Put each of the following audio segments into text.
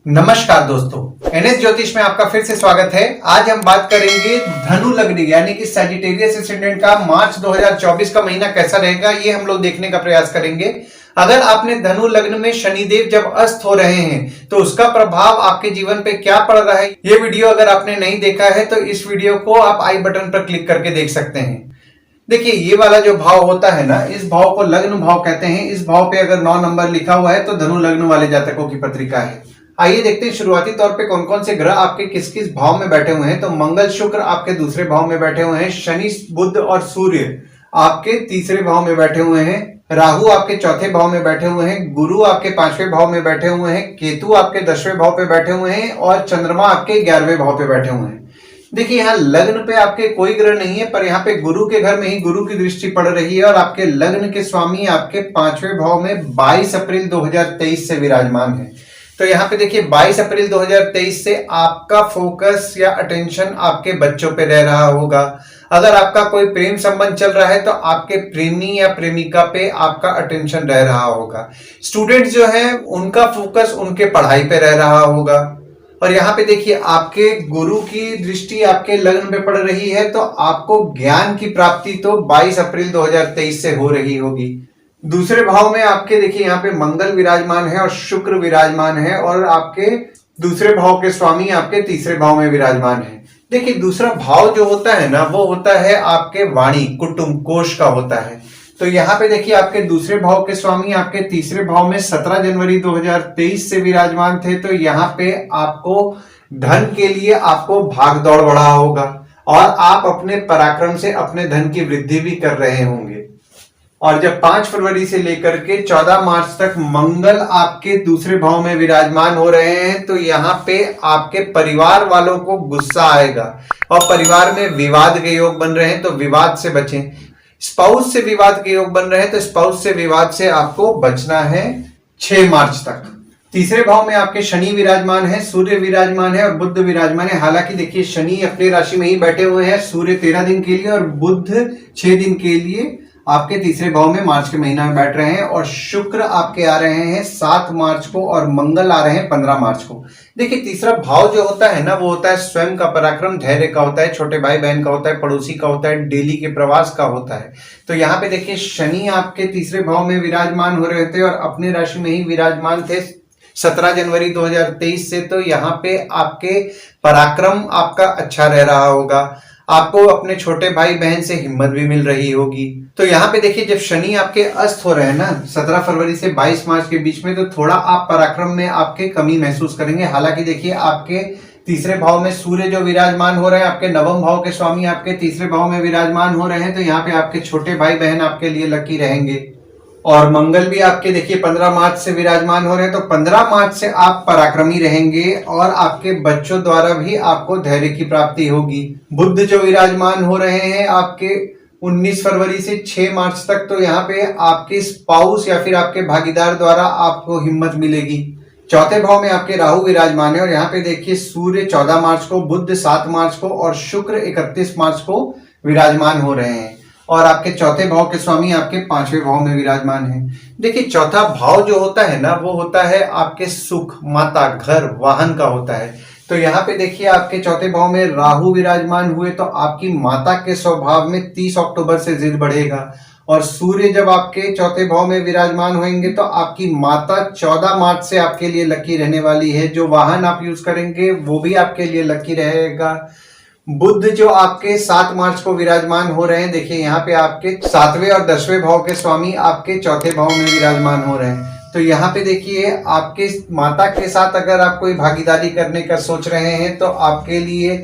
नमस्कार दोस्तों, एनएस ज्योतिष में आपका फिर से स्वागत है। आज हम बात करेंगे धनु लग्न यानी कि सैजिटेरियस एसेंडेंट का मार्च 2024 का महीना कैसा रहेगा, ये हम लोग देखने का प्रयास करेंगे। अगर आपने धनु लग्न में शनिदेव जब अस्त हो रहे हैं तो उसका प्रभाव आपके जीवन पे क्या पड़ रहा है, ये वीडियो अगर आपने नहीं देखा है तो इस वीडियो को आप आई बटन पर क्लिक करके देख सकते हैं। देखिए, ये वाला जो भाव होता है ना, इस भाव को लग्न भाव कहते हैं। इस भाव पे अगर 9 नंबर लिखा हुआ है तो धनु लग्न वाले जातकों की पत्रिका है। आइए देखते हैं शुरुआती तौर पे कौन कौन से ग्रह आपके किस किस भाव में बैठे हुए हैं। तो मंगल शुक्र आपके दूसरे भाव में बैठे हुए हैं, शनि बुध और सूर्य आपके तीसरे भाव में बैठे हुए हैं, राहु आपके चौथे भाव में बैठे हुए हैं, गुरु आपके 5वें भाव में बैठे हुए हैं, केतु आपके 10वें भाव पे बैठे हुए हैं और चंद्रमा आपके 11वें भाव पे बैठे हुए हैं। देखिए, यहाँ लग्न पे आपके कोई ग्रह नहीं है, पर यहाँ पे गुरु के घर में ही गुरु की दृष्टि पड़ रही है और आपके लग्न के स्वामी आपके 5वें भाव में 22 अप्रैल 2023 से विराजमान है। तो यहाँ पे देखिए, 22 अप्रैल 2023 से आपका फोकस या अटेंशन आपके बच्चों पे रह रहा होगा। अगर आपका कोई प्रेम संबंध चल रहा है तो आपके प्रेमी या प्रेमिका पे आपका अटेंशन रह रहा होगा। स्टूडेंट्स जो हैं उनका फोकस उनके पढ़ाई पे रह रहा होगा। और यहाँ पे देखिए, आपके गुरु की दृष्टि आपके लग्न पे पड़ रही है तो आपको ज्ञान की प्राप्ति तो 22 अप्रैल 2023 से हो रही होगी। दूसरे भाव में आपके देखिए, यहाँ पे मंगल विराजमान है और शुक्र विराजमान है और आपके दूसरे भाव के स्वामी आपके तीसरे भाव में विराजमान है। देखिए, दूसरा भाव जो होता है ना, वो होता है आपके वाणी कुटुंब कोश का होता है। तो यहाँ पे देखिए, आपके दूसरे भाव के स्वामी आपके तीसरे भाव में 17 जनवरी 2023 से विराजमान थे। तो यहाँ पे आपको धन के लिए आपको भाग दौड़ बढ़ा होगा और आप अपने पराक्रम से अपने धन की वृद्धि भी कर रहे होंगे। और जब 5 फरवरी से लेकर के 14 मार्च तक मंगल आपके दूसरे भाव में विराजमान हो रहे हैं तो यहाँ पे आपके परिवार वालों को गुस्सा आएगा और परिवार में विवाद के योग बन रहे हैं तो विवाद से बचें। स्पाउस से विवाद के योग बन रहे हैं तो स्पाउस से विवाद से आपको बचना है 6 मार्च तक। तीसरे भाव में आपके शनि विराजमान है, सूर्य विराजमान है और बुध विराजमान है। हालांकि देखिए, शनि अपनी राशि में ही बैठे हुए हैं, सूर्य 13 दिन के लिए और बुध 6 दिन के लिए आपके तीसरे भाव में मार्च के महीना में बैठ रहे हैं और शुक्र आपके आ रहे हैं 7 मार्च को और मंगल आ रहे हैं 15 मार्च को। देखिए, तीसरा भाव जो होता है ना, वो होता है स्वयं का पराक्रम, धैर्य का होता है, छोटे भाई बहन का होता है, पड़ोसी का होता है, डेली के प्रवास का होता है। तो यहाँ पे देखिए, शनि आपके तीसरे भाव में विराजमान हो रहे थे और अपनी राशि में ही विराजमान थे 17 जनवरी 2023 से। तो यहाँ पे आपके पराक्रम आपका अच्छा रह रहा होगा, आपको अपने छोटे भाई बहन से हिम्मत भी मिल रही होगी। तो यहाँ पे देखिए, जब शनि आपके अस्त हो रहे हैं ना 17 फरवरी से 22 मार्च के बीच में, तो थोड़ा आप पराक्रम में आपके कमी महसूस करेंगे। हालांकि देखिए, आपके तीसरे भाव में सूर्य जो विराजमान हो रहे हैं, आपके नवम भाव के स्वामी आपके तीसरे भाव में विराजमान हो रहे हैं तो यहाँ पे आपके छोटे भाई बहन आपके लिए लकी रहेंगे। और मंगल भी आपके देखिए 15 मार्च से विराजमान हो रहे हैं तो 15 मार्च से आप पराक्रमी रहेंगे और आपके बच्चों द्वारा भी आपको धैर्य की प्राप्ति होगी। बुध जो विराजमान हो रहे हैं आपके 19 फरवरी से 6 मार्च तक, तो यहाँ पे आपके स्पाउस या फिर आपके भागीदार द्वारा आपको हिम्मत मिलेगी। चौथे भाव में आपके राहु विराजमान है और यहाँ पे देखिए, सूर्य 14 मार्च को, बुध 7 मार्च को और शुक्र 31 मार्च को विराजमान हो रहे हैं और आपके चौथे भाव के स्वामी आपके 5वें भाव में विराजमान है। देखिए, चौथा भाव जो होता है ना, वो होता है आपके सुख, माता, घर, वाहन का होता है। तो यहाँ पे देखिए, आपके चौथे भाव में राहु विराजमान हुए तो आपकी माता के स्वभाव में 30 अक्टूबर से जिद बढ़ेगा और सूर्य जब आपके चौथे भाव में विराजमान होंगे तो आपकी माता 14 मार्च से आपके लिए लकी रहने वाली है। जो वाहन आप यूज करेंगे वो भी आपके लिए लकी रहेगा। बुध जो आपके 7 मार्च को विराजमान हो रहे हैं, देखिए यहाँ पे आपके 7वें और 10वें भाव के स्वामी आपके चौथे भाव में विराजमान हो रहे हैं। तो यहाँ पे देखिए, आपके माता के साथ अगर आप कोई भागीदारी करने का सोच रहे हैं तो आपके लिए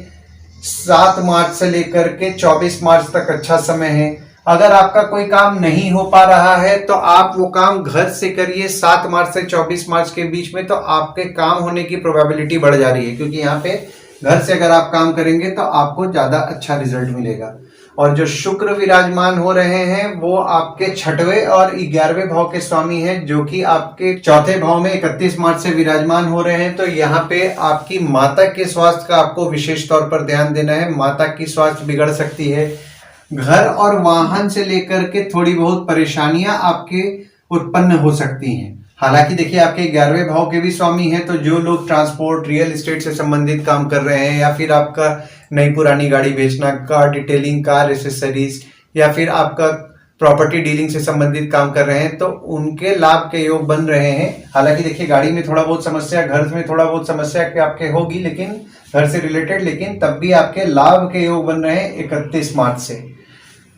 7 मार्च से लेकर के 24 मार्च तक अच्छा समय है। अगर आपका कोई काम नहीं हो पा रहा है तो आप वो काम घर से करिए 7 मार्च से 24 मार्च के बीच में, तो आपके काम होने की प्रोबेबिलिटी बढ़ जा रही है क्योंकि यहाँ पे घर से अगर आप काम करेंगे तो आपको ज्यादा अच्छा रिजल्ट मिलेगा। और जो शुक्र विराजमान हो रहे हैं वो आपके 6वें और 11वें भाव के स्वामी हैं, जो कि आपके चौथे भाव में 31 मार्च से विराजमान हो रहे हैं। तो यहाँ पे आपकी माता के स्वास्थ्य का आपको विशेष तौर पर ध्यान देना है। माता की स्वास्थ्य बिगड़ सकती है। घर और वाहन से लेकर के थोड़ी बहुत परेशानियां आपके उत्पन्न हो सकती हैं। हालांकि देखिए आपके 11वें भाव के भी स्वामी हैं, तो जो लोग ट्रांसपोर्ट रियल एस्टेट से संबंधित काम कर रहे हैं, या फिर आपका नई पुरानी गाड़ी बेचना, कार डिटेलिंग, कार एसेसरीज, या फिर आपका प्रॉपर्टी डीलिंग से संबंधित काम कर रहे हैं, तो उनके लाभ के योग बन रहे हैं। हालांकि देखिए गाड़ी में थोड़ा बहुत समस्या, घर में थोड़ा बहुत समस्या के आपके होगी, लेकिन घर से रिलेटेड, लेकिन तब भी आपके लाभ के योग बन रहे हैं 31 मार्च से।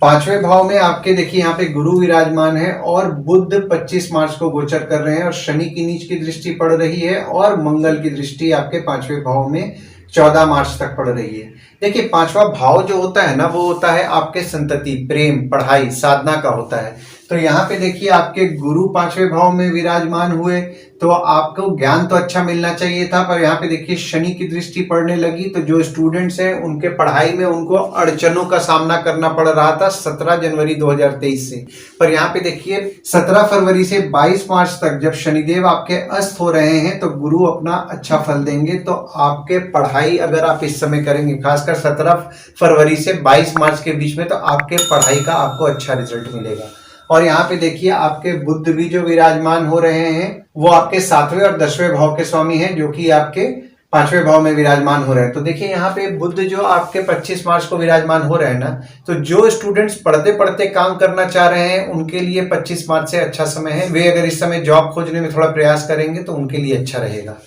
5वें भाव में आपके देखिए यहाँ पे गुरु विराजमान है और बुध 25 मार्च को गोचर कर रहे हैं, और शनि की नीच की दृष्टि पड़ रही है, और मंगल की दृष्टि आपके 5वें भाव में 14 मार्च तक पड़ रही है। देखिए 5वां भाव जो होता है ना, वो होता है आपके संतति, प्रेम, पढ़ाई, साधना का होता है। तो यहाँ पे देखिए आपके गुरु 5वें भाव में विराजमान हुए, तो आपको ज्ञान तो अच्छा मिलना चाहिए था, पर यहाँ पे देखिए शनि की दृष्टि पड़ने लगी, तो जो स्टूडेंट्स हैं उनके पढ़ाई में उनको अड़चनों का सामना करना पड़ रहा था 17 जनवरी 2023 से। पर यहाँ पे देखिए 17 फरवरी से 22 मार्च तक जब शनिदेव आपके अस्त हो रहे हैं, तो गुरु अपना अच्छा फल देंगे। तो आपके पढ़ाई अगर आप इस समय करेंगे, खासकर 17 फरवरी से 22 मार्च के बीच में, तो आपके पढ़ाई का आपको अच्छा रिजल्ट मिलेगा। और यहाँ पे देखिए आपके बुध भी जो विराजमान हो रहे हैं, वो आपके 7वें और 10वें भाव के स्वामी हैं, जो कि आपके 5वें भाव में विराजमान हो रहे हैं। तो देखिए यहाँ पे बुध जो आपके 25 मार्च को विराजमान हो रहे हैं ना, तो जो स्टूडेंट्स पढ़ते पढ़ते काम करना चाह रहे हैं, उनके लिए 25 मार्च से अच्छा समय है। वे अगर इस समय जॉब खोजने में थोड़ा प्रयास करेंगे तो उनके लिए अच्छा रहेगा।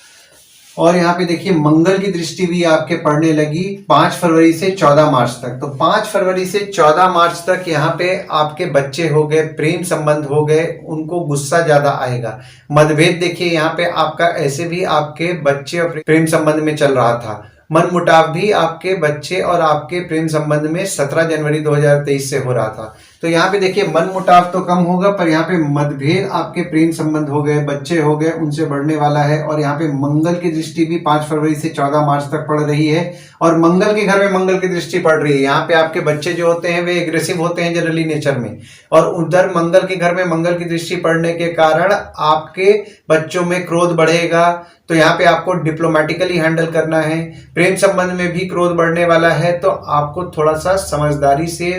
और यहाँ पे देखिए मंगल की दृष्टि भी आपके पड़ने लगी 5 फरवरी से 14 मार्च तक। तो 5 फरवरी से 14 मार्च तक यहाँ पे आपके बच्चे हो गए, प्रेम संबंध हो गए, उनको गुस्सा ज्यादा आएगा। मतभेद देखिए यहाँ पे आपका ऐसे भी आपके बच्चे और प्रेम संबंध में चल रहा था। मन मुटाव भी आपके बच्चे और आपके प्रेम संबंध में 17 जनवरी 2023 से हो रहा था। तो यहाँ पे देखिए मन मुटाव तो कम होगा, पर यहाँ पे मतभेद आपके प्रेम संबंध हो गए, बच्चे हो गए, उनसे बढ़ने वाला है। और यहाँ पे मंगल की दृष्टि भी 5 फरवरी से 14 मार्च तक पड़ रही है, और मंगल के घर में मंगल की दृष्टि पड़ रही है। यहाँ पे आपके बच्चे जो होते हैं वे एग्रेसिव होते हैं जनरली नेचर में, और उधर मंगल के घर में मंगल की दृष्टि पड़ने के कारण आपके बच्चों में क्रोध बढ़ेगा। तो यहाँ पे आपको डिप्लोमेटिकली हैंडल करना है। प्रेम संबंध में भी क्रोध बढ़ने वाला है, तो आपको थोड़ा सा समझदारी से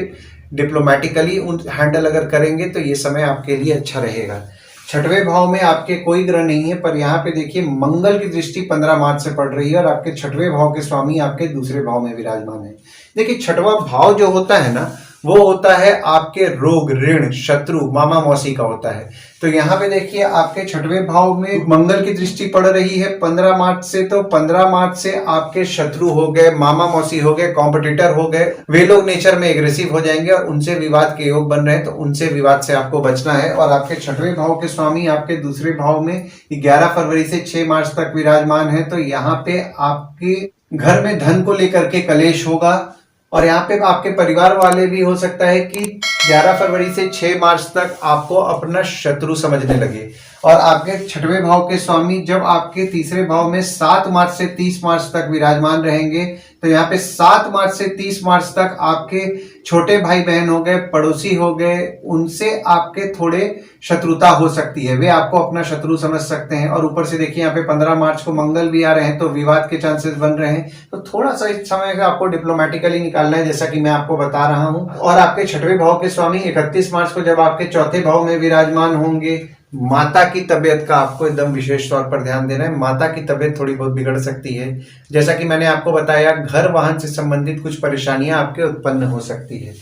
डिप्लोमेटिकली उन हैंडल अगर करेंगे तो ये समय आपके लिए अच्छा रहेगा। 6वें भाव में आपके कोई ग्रह नहीं है, पर यहाँ पे देखिए मंगल की दृष्टि 15 मार्च से पड़ रही है, और आपके 6वें भाव के स्वामी आपके दूसरे भाव में विराजमान है। देखिए 6वां भाव जो होता है ना, वो होता है आपके रोग, ऋण, शत्रु, मामा मौसी का होता है। तो यहाँ पे देखिए आपके 6वें भाव में मंगल की दृष्टि पड़ रही है 15 मार्च से। तो 15 मार्च से आपके शत्रु हो गए, मामा मौसी हो गए, कॉम्पिटिटर हो गए, वे लोग नेचर में एग्रेसिव हो जाएंगे और उनसे विवाद के योग बन रहे हैं, तो उनसे विवाद से आपको बचना है। और आपके 6वें भाव के स्वामी आपके दूसरे भाव में 11 फरवरी से 6 मार्च तक विराजमान है। तो यहाँ पे आपके घर में धन को लेकर के कलेश होगा, और यहाँ पे आपके परिवार वाले भी हो सकता है कि 11 फरवरी से 6 मार्च तक आपको अपना शत्रु समझने लगे। और आपके 6वें भाव के स्वामी जब आपके तीसरे भाव में 7 मार्च से 30 मार्च तक विराजमान रहेंगे, तो यहाँ पे 7 मार्च से 30 मार्च तक आपके छोटे भाई बहन हो गए, पड़ोसी हो गए, उनसे आपके थोड़े शत्रुता हो सकती है, वे आपको अपना शत्रु समझ सकते हैं। और ऊपर से देखिए यहाँ पे 15 मार्च को मंगल भी आ रहे हैं, तो विवाद के चांसेस बन रहे हैं। तो थोड़ा सा इस समय का आपको डिप्लोमेटिकली निकालना है, जैसा कि मैं आपको बता रहा हूँ। और आपके 6वें भाव के स्वामी 31 मार्च को जब आपके चौथे भाव में विराजमान होंगे, माता की तबीयत का आपको एकदम विशेष तौर पर ध्यान देना है। माता की तबीयत थोड़ी बहुत बिगड़ सकती है, जैसा कि मैंने आपको बताया, घर वाहन से संबंधित कुछ परेशानियां आपके उत्पन्न हो सकती है।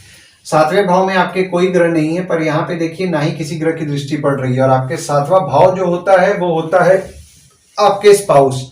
7वें भाव में आपके कोई ग्रह नहीं है, पर यहाँ पे देखिए ना ही किसी ग्रह की दृष्टि पड़ रही है। और आपके 7वां भाव जो होता है वो होता है आपके स्पाउस,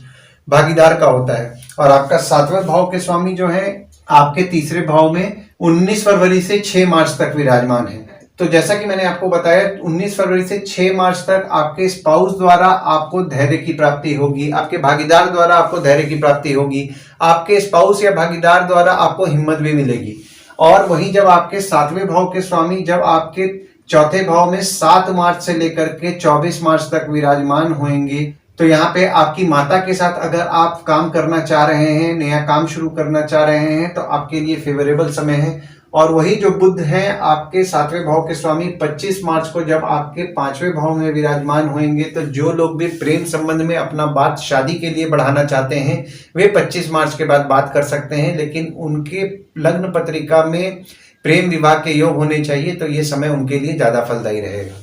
भागीदार का होता है। और आपका 7वें भाव के स्वामी जो है आपके तीसरे भाव में 19 फरवरी से 6 मार्च तक विराजमान है। तो जैसा कि मैंने आपको बताया, 19 फरवरी से 6 मार्च तक आपके स्पाउस द्वारा आपको धैर्य की प्राप्ति होगी, आपके भागीदार द्वारा आपको धैर्य की प्राप्ति होगी, आपके स्पाउस या भागीदार द्वारा आपको हिम्मत भी मिलेगी। और वहीं जब आपके 7वें भाव के स्वामी जब आपके चौथे भाव में 7 मार्च से लेकर के 24 मार्च तक विराजमान होंगे, तो यहाँ पे आपकी माता के साथ अगर आप काम करना चाह रहे हैं, नया काम शुरू करना चाह रहे हैं, तो आपके लिए फेवरेबल समय है। और वही जो बुध हैं आपके 7वें भाव के स्वामी 25 मार्च को जब आपके 5वें भाव में विराजमान होंगे, तो जो लोग भी प्रेम संबंध में अपना बात शादी के लिए बढ़ाना चाहते हैं, वे 25 मार्च के बाद बात कर सकते हैं, लेकिन उनके लग्न पत्रिका में प्रेम विवाह के योग होने चाहिए, तो ये समय उनके लिए ज्यादा फलदायी रहेगा।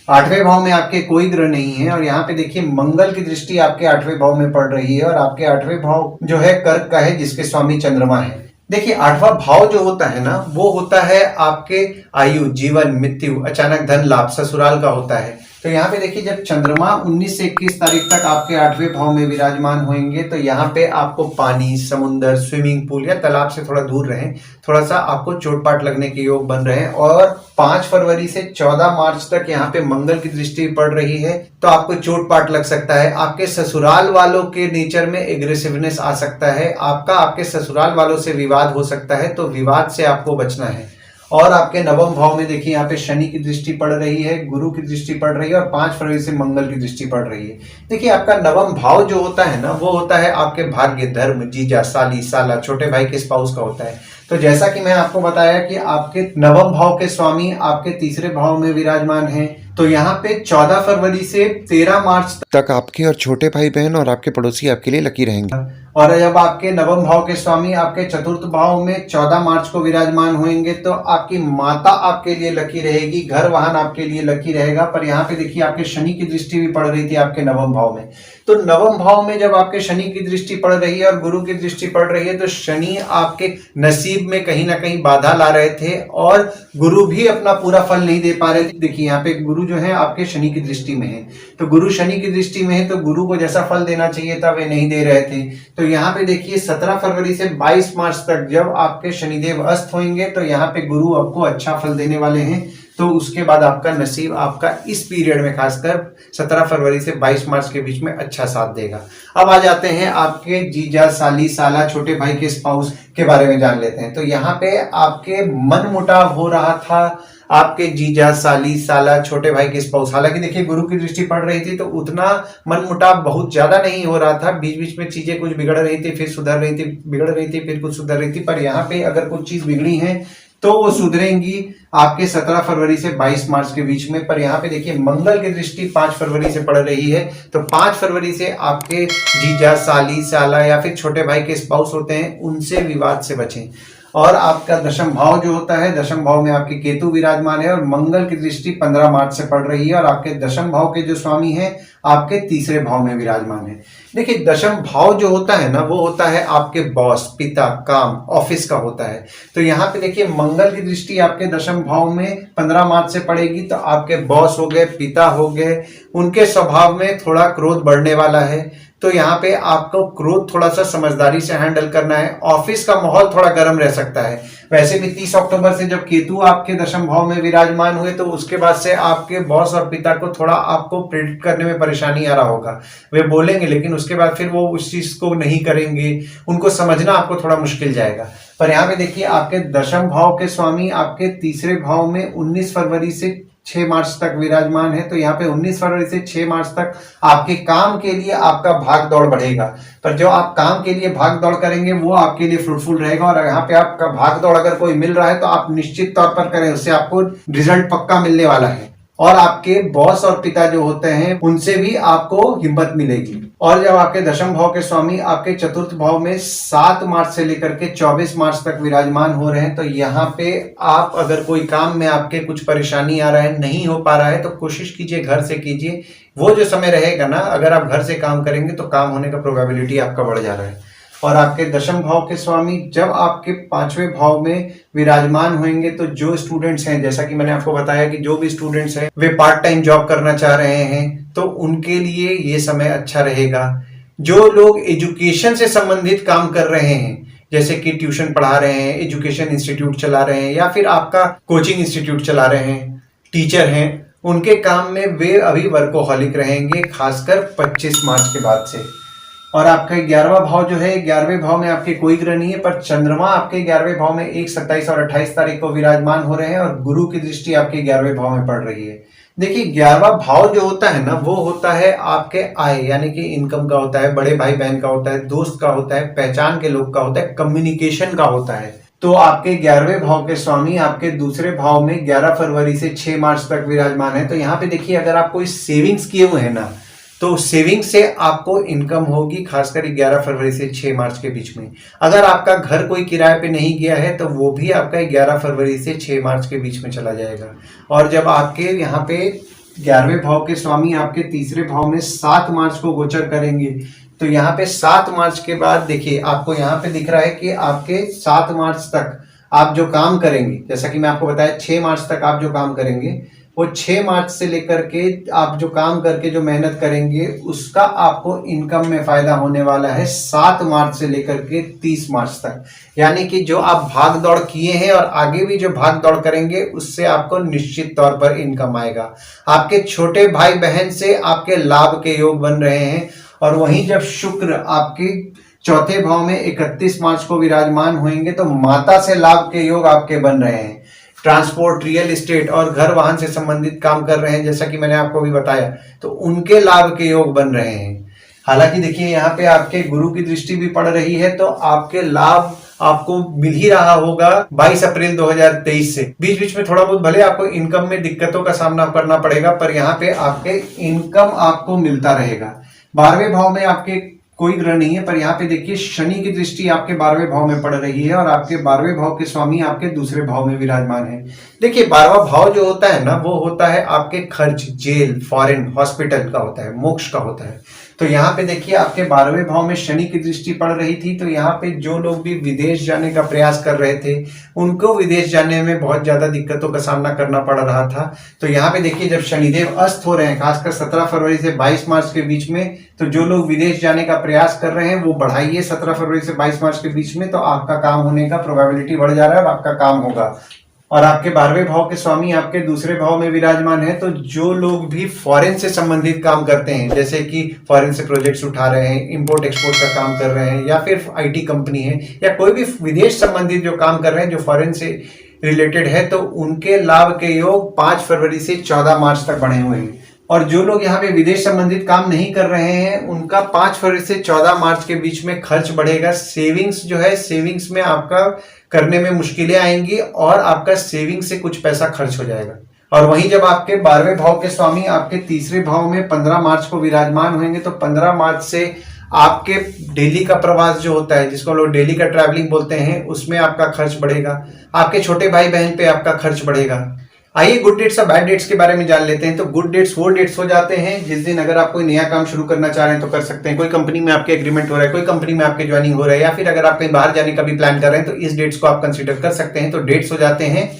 8वें भाव में आपके कोई ग्रह नहीं है और यहाँ पे देखिए मंगल की दृष्टि आपके 8वें भाव में पड़ रही है और आपके 8वें भाव जो है कर्क का है जिसके स्वामी चंद्रमा है। देखिए 8वां भाव जो होता है ना वो होता है आपके आयु, जीवन, मृत्यु, अचानक धन लाभ, ससुराल का होता है। तो यहाँ पे देखिए जब चंद्रमा 19 से 21 तारीख तक आपके 8वें भाव में विराजमान होंगे तो यहाँ पे आपको पानी, समुद्र, स्विमिंग पूल या तालाब से थोड़ा दूर रहें, थोड़ा सा आपको चोट-पाट लगने के योग बन रहे हैं। और 5 फरवरी से 14 मार्च तक यहाँ पे मंगल की दृष्टि पड़ रही है तो आपको चोट-पाट लग सकता है। आपके ससुराल वालों के नेचर में एग्रेसिवनेस आ सकता है, आपका आपके ससुराल वालों से विवाद हो सकता है, तो विवाद से आपको बचना है। और आपके नवम भाव में देखिए यहाँ पे शनि की दृष्टि पड़ रही है, गुरु की दृष्टि पड़ रही है और 5 फरवरी से मंगल की दृष्टि पड़ रही है। देखिए आपका नवम भाव जो होता है ना वो होता है आपके भाग्य, धर्म, जीजा, साली, साला, छोटे भाई के स्पाउस का होता है। तो जैसा कि मैं आपको बताया कि आपके नवम भाव के स्वामी आपके तीसरे भाव में विराजमान हैं, तो यहाँ पे 14 फरवरी से 13 मार्च तक आपके और छोटे भाई बहन और आपके पड़ोसी आपके लिए लकी रहेंगे। और जब आपके नवम भाव के स्वामी आपके चतुर्थ भाव में 14 मार्च को विराजमान होंगे तो आपकी माता आपके लिए लकी रहेगी, घर वाहन आपके लिए लकी रहेगा। पर यहाँ पे देखिए आपके शनि की दृष्टि भी पड़ रही थी आपके नवम भाव में, तो नवम भाव में जब आपके शनि की दृष्टि पड़ रही है और गुरु की दृष्टि पड़ रही है तो शनि आपके नसीब में कहीं ना कहीं बाधा ला रहे थे और गुरु भी अपना पूरा फल नहीं दे पा रहे थे। देखिए यहाँ पे गुरु जो है आपके शनि की दृष्टि में है, तो गुरु शनि की दृष्टि में है तो गुरु को जैसा फल देना चाहिए था वे नहीं दे रहे थे। तो यहाँ पे देखिए 17 फरवरी से 22 मार्च तक जब आपके शनिदेव अस्त होंगे तो यहाँ पे गुरु आपको अच्छा फल देने वाले हैं। तो उसके बाद आपका नसीब आपका इस पीरियड में खासकर 17 फरवरी से 22 मार्च के बीच में अच्छा साथ देगा। अब आ जाते हैं आपके जीजा, साली, साला, छोटे भाई के स्पाउस के बारे में जान लेते हैं। तो यहाँ पे आपके मन मुटाव हो रहा था आपके जीजा, साली, साला, छोटे भाई के स्पाउस, हालांकि देखिए गुरु की दृष्टि पड़ रही थी तो उतना मन मुटाव बहुत ज्यादा नहीं हो रहा था, बीच बीच में चीजें कुछ बिगड़ रही थी, फिर सुधर रही थी, बिगड़ रही थी, फिर कुछ सुधर रही थी। पर यहाँ पे अगर कुछ चीज बिगड़ी है तो वो सुधरेंगी आपके 17 फरवरी से 22 मार्च के बीच में। पर यहाँ पे देखिए मंगल की दृष्टि 5 फरवरी से पड़ रही है, तो 5 फरवरी से आपके जीजा, साली, साला या फिर छोटे भाई के स्पाउस होते हैं उनसे विवाद से बचें। और आपका दशम भाव जो होता है, दशम भाव में आपके केतु विराजमान है और मंगल की दृष्टि 15 मार्च से पड़ रही है और आपके दशम भाव के जो स्वामी हैं आपके तीसरे भाव में विराजमान है। देखिए दशम भाव जो होता है ना वो होता है आपके बॉस, पिता, काम, ऑफिस का होता है। तो यहाँ पे देखिए मंगल की दृष्टि आपके दशम भाव में 15 मार्च से पड़ेगी तो आपके बॉस हो गए, पिता हो गए, उनके स्वभाव में थोड़ा क्रोध बढ़ने वाला है। तो यहाँ पे आपको क्रोध थोड़ा सा समझदारी से हैंडल करना है। ऑफिस का माहौल थोड़ा गर्म रह सकता है। वैसे भी 30 अक्टूबर से जब केतु आपके दशम भाव में विराजमान हुए तो उसके बाद से आपके बॉस और पिता को थोड़ा आपको प्रेडिक्ट करने में परेशानी आ रहा होगा। वे बोलेंगे लेकिन उसके बाद फिर वो उस चीज को नहीं करेंगे, उनको समझना आपको थोड़ा मुश्किल जाएगा। पर यहाँ पे देखिए आपके दशम भाव के स्वामी आपके तीसरे भाव में 19 फरवरी से 6 मार्च तक विराजमान है। तो यहाँ पे 19 फरवरी से 6 मार्च तक आपके काम के लिए आपका भाग दौड़ बढ़ेगा। पर जो आप काम के लिए भाग दौड़ करेंगे वो आपके लिए फ्रूटफुल रहेगा। और यहाँ पे आपका भाग दौड़ अगर कोई मिल रहा है तो आप निश्चित तौर पर करें, उससे आपको रिजल्ट पक्का मिलने वाला है। और आपके बॉस और पिता जो होते हैं उनसे भी आपको हिम्मत मिलेगी। और जब आपके दशम भाव के स्वामी आपके चतुर्थ भाव में 7 मार्च से लेकर के 24 मार्च तक विराजमान हो रहे हैं तो यहाँ पे आप अगर कोई काम में आपके कुछ परेशानी आ रहा है, नहीं हो पा रहा है, तो कोशिश कीजिए घर से कीजिए। वो जो समय रहेगा ना, अगर आप घर से काम करेंगे तो काम होने का प्रोबेबिलिटी आपका बढ़ जा रहा है। और आपके दशम भाव के स्वामी जब आपके 5वें भाव में विराजमान होंगे तो जो स्टूडेंट्स हैं, जैसा कि मैंने आपको बताया कि जो भी स्टूडेंट्स हैं वे पार्ट टाइम जॉब करना चाह रहे हैं तो उनके लिए ये समय अच्छा रहेगा। जो लोग एजुकेशन से संबंधित काम कर रहे हैं, जैसे कि ट्यूशन पढ़ा रहे हैं, एजुकेशन इंस्टीट्यूट चला रहे हैं या फिर आपका कोचिंग इंस्टीट्यूट चला रहे हैं, टीचर हैं, उनके काम में वे अभी वर्कोहॉलिक रहेंगे, खासकर 25 मार्च के बाद से। और आपका 11वां भाव जो है, 11वें भाव में आपके कोई ग्रह नहीं है, पर चंद्रमा आपके 11वें भाव में 1, 27 और 28 तारीख को विराजमान हो रहे हैं और गुरु की दृष्टि आपके 11वें भाव में पड़ रही है। देखिए 11वां भाव जो होता है ना वो होता है आपके आय यानी कि इनकम का होता है, बड़े भाई बहन का होता है, दोस्त का होता है, पहचान के लोग का होता है, कम्युनिकेशन का होता है। तो आपके 11वें भाव के स्वामी आपके दूसरे भाव में 11 फरवरी से 6 मार्च तक विराजमान है। तो यहाँ पे देखिए अगर आप कोई सेविंग्स किए हुए हैं ना तो सेविंग से आपको इनकम होगी, खासकर 11 फरवरी से 6 मार्च के बीच में। अगर आपका घर कोई किराए पे नहीं गया है तो वो भी आपका 11 फरवरी से 6 मार्च के बीच में चला जाएगा। और जब आपके यहाँ पे 11वें भाव के स्वामी आपके तीसरे भाव में 7 मार्च को गोचर करेंगे। तो यहाँ पे 7 मार्च के बाद देखिए आपको यहाँ पे दिख रहा है कि आपके 7 मार्च तक आप जो काम करेंगे, जैसा कि मैं आपको बताया 6 मार्च तक आप जो काम करेंगे, वो 6 मार्च से लेकर के आप जो काम करके जो मेहनत करेंगे उसका आपको इनकम में फायदा होने वाला है 7 मार्च से लेकर के 30 मार्च तक। यानी कि जो आप भाग दौड़ किए हैं और आगे भी जो भाग दौड़ करेंगे उससे आपको निश्चित तौर पर इनकम आएगा। आपके छोटे भाई बहन से आपके लाभ के योग बन रहे हैं। और वहीं जब शुक्र आपके चौथे भाव में 31 मार्च को विराजमान होंगे तो माता से लाभ के योग आपके बन रहे हैं। ट्रांसपोर्ट, रियल एस्टेट और घर वाहन से संबंधित काम कर रहे हैं, जैसा कि मैंने आपको भी बताया, तो उनके लाभ के योग बन रहे हैं। हालांकि देखिए यहाँ पे आपके गुरु की दृष्टि भी पड़ रही है, तो आपके लाभ आपको मिल ही रहा होगा 22 अप्रैल 2023 से। बीच बीच में थोड़ा बहुत भले आपको इनकम में दिक्कतों का सामना करना पड़ेगा, पर यहाँ पे आपके इनकम आपको मिलता रहेगा। 12वें भाव में आपके कोई ग्रह नहीं है, पर यहाँ पे देखिए शनि की दृष्टि आपके 12वें भाव में पड़ रही है और आपके 12वें भाव के स्वामी आपके दूसरे भाव में विराजमान है। देखिए 12वां भाव जो होता है ना, वो होता है आपके खर्च, जेल, फॉरेन, हॉस्पिटल का होता है, मोक्ष का होता है। तो यहाँ पे देखिए आपके 12वें भाव में शनि की दृष्टि पड़ रही थी, तो यहाँ पे जो लोग भी विदेश जाने का प्रयास कर रहे थे उनको विदेश जाने में बहुत ज्यादा दिक्कतों का सामना करना पड़ रहा था। तो यहाँ पे देखिए जब शनिदेव अस्त हो रहे हैं, खासकर 17 फरवरी से 22 मार्च के बीच में, तो जो लोग विदेश जाने का प्रयास कर रहे हैं वो बढ़ाइए 17 फरवरी से 22 मार्च के बीच में, तो आपका काम होने का प्रोबेबिलिटी बढ़ जा रहा है और आपका काम होगा। और आपके 12वें भाव के स्वामी आपके दूसरे भाव में विराजमान है, तो जो लोग भी फॉरेन से संबंधित काम करते हैं, जैसे कि फॉरेन से प्रोजेक्ट्स उठा रहे हैं, इंपोर्ट एक्सपोर्ट का काम कर रहे हैं, या फिर आईटी कंपनी है, या कोई भी विदेश संबंधित जो काम कर रहे हैं जो फॉरेन से रिलेटेड है, तो उनके लाभ के योग 5 फरवरी से 14 मार्च तक बने हुए हैं। और जो लोग यहाँ पे विदेश संबंधित काम नहीं कर रहे हैं उनका 5 फरवरी से 14 मार्च के बीच में खर्च बढ़ेगा। सेविंग्स जो है, सेविंग्स में आपका करने में मुश्किलें आएंगी और आपका सेविंग से कुछ पैसा खर्च हो जाएगा। और वहीं जब आपके 12वें भाव के स्वामी आपके तीसरे भाव में 15 मार्च को विराजमान होंगे, तो 15 मार्च से आपके डेली का प्रवास जो होता है, जिसको लोग डेली का ट्रैवलिंग बोलते हैं, उसमें आपका खर्च बढ़ेगा। आपके छोटे भाई बहन पे आपका खर्च बढ़ेगा। आइए गुड डेट्स और बैड डेट्स के बारे में जान लेते हैं। तो गुड डेट्स वो डेट्स हो जाते हैं जिस दिन अगर आप कोई नया काम शुरू करना चाह रहे हैं तो कर सकते हैं। कोई कंपनी में आपके एग्रीमेंट हो रहा है, कोई कंपनी में आपके ज्वाइनिंग हो रहा है, या फिर अगर आप कहीं बाहर जाने का भी प्लान कर रहे हैं तो इस डेट्स को आप कंसीडर कर सकते हैं। तो डेट्स हो जाते हैं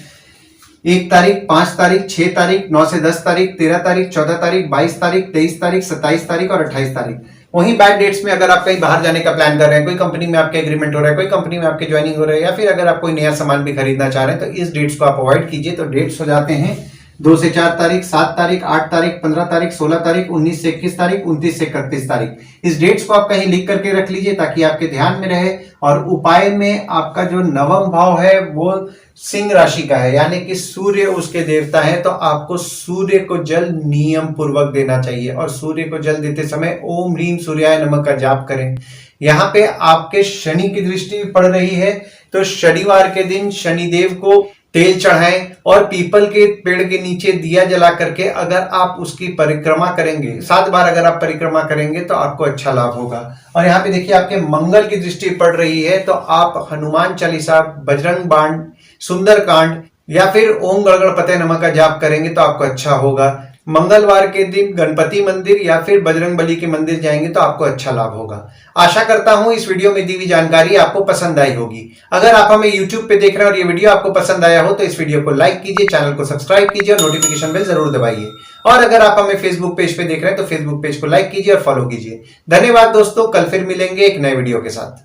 1 तारीख, 5 तारीख, 6 तारीख, 9 से 10 तारीख, 13 तारीख, 14 तारीख, 22 तारीख, 23 तारीख, 27 तारीख और 28 तारीख। वहीं बैड डेट्स में अगर आप कहीं बाहर जाने का प्लान कर रहे हैं, कोई कंपनी में आपके एग्रीमेंट हो रहा है, कोई कंपनी में आपके ज्वाइनिंग हो रहा है, या फिर अगर आप कोई नया सामान भी खरीदना चाह रहे हैं, तो इस डेट्स को आप अवॉइड कीजिए। तो डेट्स हो जाते हैं 2 से 4 तारीख, 7 तारीख, 8 तारीख, 15 तारीख, 16 तारीख, 19 से 21 तारीख, 29 से 31 तारीख। इस डेट्स को आप कहीं लिख करके रख लीजिए ताकि आपके ध्यान में रहे। और उपाय में आपका जो 9वां भाव है वो सिंह राशि का है, यानी कि सूर्य उसके देवता है, तो आपको सूर्य को जल नियम पूर्वक देना चाहिए। और सूर्य को जल देते समय ओम ह्रीम सूर्याय नमः का जाप करें। यहाँ पे आपके शनि की दृष्टि पड़ रही है, तो शनिवार के दिन शनिदेव को तेल चढ़ाएं और पीपल के पेड़ के नीचे दिया जला करके अगर आप उसकी परिक्रमा करेंगे, 7 बार अगर आप परिक्रमा करेंगे तो आपको अच्छा लाभ होगा। और यहाँ पे देखिए आपके मंगल की दृष्टि पड़ रही है, तो आप हनुमान चालीसा, बजरंग बाण, सुंदरकांड या फिर ओम गणपते नमः का जाप करेंगे तो आपको अच्छा होगा। मंगलवार के दिन गणपति मंदिर या फिर बजरंग बली के मंदिर जाएंगे तो आपको अच्छा लाभ होगा। आशा करता हूं इस वीडियो में दी हुई जानकारी आपको पसंद आई होगी। अगर आप हमें YouTube पे देख रहे हैं और ये वीडियो आपको पसंद आया हो तो इस वीडियो को लाइक कीजिए, चैनल को सब्सक्राइब कीजिए और नोटिफिकेशन बेल जरूर दबाइए। और अगर आप हमें फेसबुक पेज पे देख रहे हैं तो फेसबुक पेज को लाइक कीजिए और फॉलो कीजिए। धन्यवाद दोस्तों, कल फिर मिलेंगे एक नए वीडियो के साथ।